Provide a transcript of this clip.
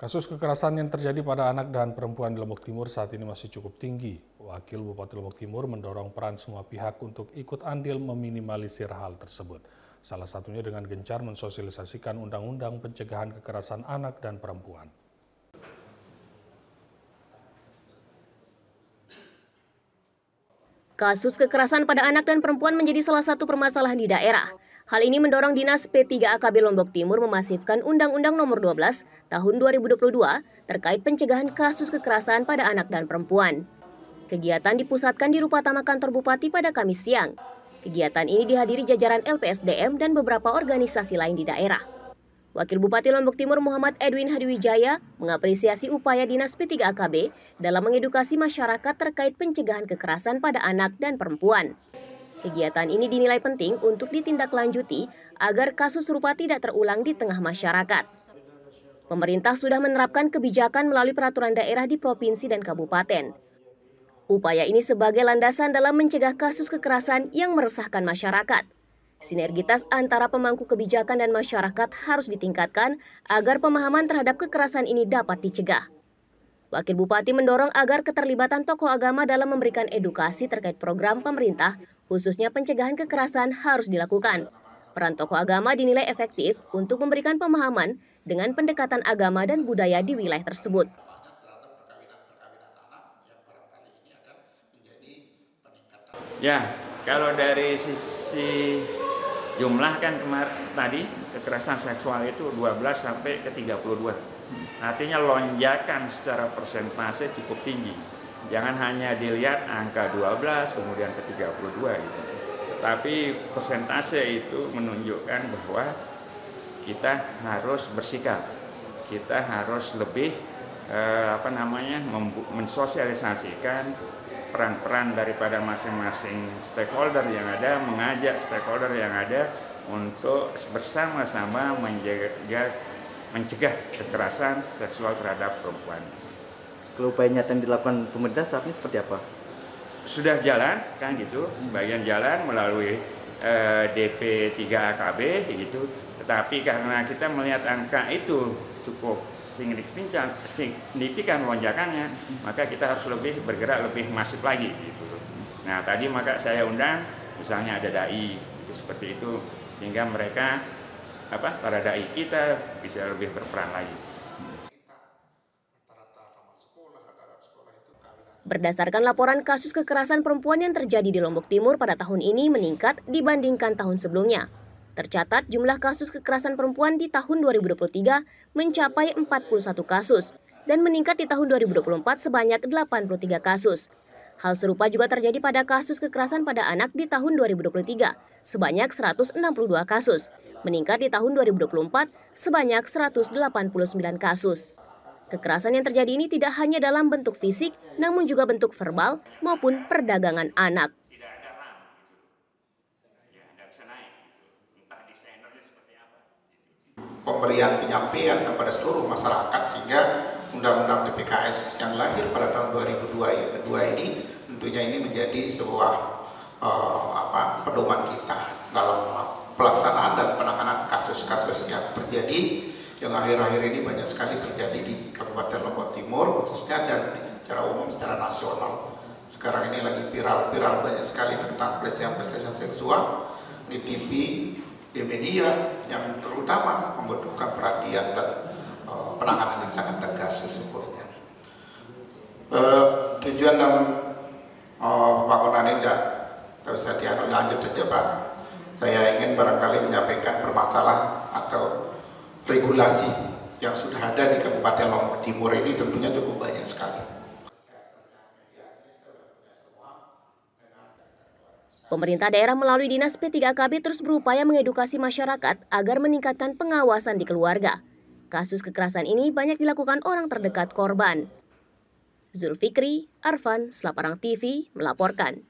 Kasus kekerasan yang terjadi pada anak dan perempuan di Lombok Timur saat ini masih cukup tinggi. Wakil Bupati Lombok Timur mendorong peran semua pihak untuk ikut andil meminimalisir hal tersebut. Salah satunya dengan gencar mensosialisasikan undang-undang pencegahan kekerasan anak dan perempuan. Kasus kekerasan pada anak dan perempuan menjadi salah satu permasalahan di daerah. Hal ini mendorong Dinas P3AKB Lombok Timur memasifkan Undang-Undang Nomor 12 Tahun 2022 terkait pencegahan kasus kekerasan pada anak dan perempuan. Kegiatan dipusatkan di Rupatama Kantor Bupati pada Kamis siang. Kegiatan ini dihadiri jajaran LPSDM dan beberapa organisasi lain di daerah. Wakil Bupati Lombok Timur Muhammad Edwin Hadiwijaya mengapresiasi upaya Dinas P3AKB dalam mengedukasi masyarakat terkait pencegahan kekerasan pada anak dan perempuan. Kegiatan ini dinilai penting untuk ditindaklanjuti agar kasus serupa tidak terulang di tengah masyarakat. Pemerintah sudah menerapkan kebijakan melalui peraturan daerah di provinsi dan kabupaten. Upaya ini sebagai landasan dalam mencegah kasus kekerasan yang meresahkan masyarakat. Sinergitas antara pemangku kebijakan dan masyarakat harus ditingkatkan agar pemahaman terhadap kekerasan ini dapat dicegah. Wakil Bupati mendorong agar keterlibatan tokoh agama dalam memberikan edukasi terkait program pemerintah, khususnya pencegahan kekerasan, harus dilakukan. Peran tokoh agama dinilai efektif untuk memberikan pemahaman dengan pendekatan agama dan budaya di wilayah tersebut. Ya, kalau dari sisi jumlah kan kemarin tadi kekerasan seksual itu 12 sampai ke 32. Artinya lonjakan secara persentase cukup tinggi. Jangan hanya dilihat angka 12 kemudian ke 32 gitu. Tetapi persentase itu menunjukkan bahwa kita harus bersikap. Kita harus lebih mensosialisasikan peran-peran daripada masing-masing stakeholder yang ada, mengajak stakeholder yang ada untuk bersama-sama mencegah kekerasan seksual terhadap perempuan. Kalau upaya nyata yang dilakukan pemerintah saat ini seperti apa? Sudah jalan kan gitu, sebagian jalan melalui DP3AKB gitu. Tetapi karena kita melihat angka itu cukup signifikan lonjakannya, maka kita harus lebih bergerak lebih masif lagi gitu. Nah, tadi maka saya undang misalnya ada dai itu seperti itu sehingga mereka para dai kita bisa lebih berperan lagi. Berdasarkan laporan kasus kekerasan perempuan yang terjadi di Lombok Timur pada tahun ini meningkat dibandingkan tahun sebelumnya. Tercatat jumlah kasus kekerasan perempuan di tahun 2023 mencapai 41 kasus dan meningkat di tahun 2024 sebanyak 83 kasus. Hal serupa juga terjadi pada kasus kekerasan pada anak di tahun 2023 sebanyak 162 kasus, meningkat di tahun 2024 sebanyak 189 kasus. Kekerasan yang terjadi ini tidak hanya dalam bentuk fisik, namun juga bentuk verbal maupun perdagangan anak. Pemberian penyampaian kepada seluruh masyarakat sehingga Undang-Undang TPKS yang lahir pada tahun 2002 ini tentunya ini menjadi sebuah pedoman kita dalam pelaksanaan dan penanganan kasus-kasus yang terjadi yang akhir-akhir ini banyak sekali terjadi di Kabupaten Lombok Timur khususnya dan secara umum secara nasional. Sekarang ini lagi viral banyak sekali tentang pelecehan seksual di TV, di media yang terutama membutuhkan perhatian dan penanganan yang sangat tegas sesungguhnya. Tujuan dan pembangunan ini tidak bisa lanjut saja Pak. Saya ingin barangkali menyampaikan permasalahan atau regulasi yang sudah ada di Kabupaten Lombok Timur ini tentunya cukup banyak sekali. Pemerintah daerah melalui Dinas P3AKB terus berupaya mengedukasi masyarakat agar meningkatkan pengawasan di keluarga. Kasus kekerasan ini banyak dilakukan orang terdekat korban. Zulfikri, Arfan, Selaparang TV melaporkan.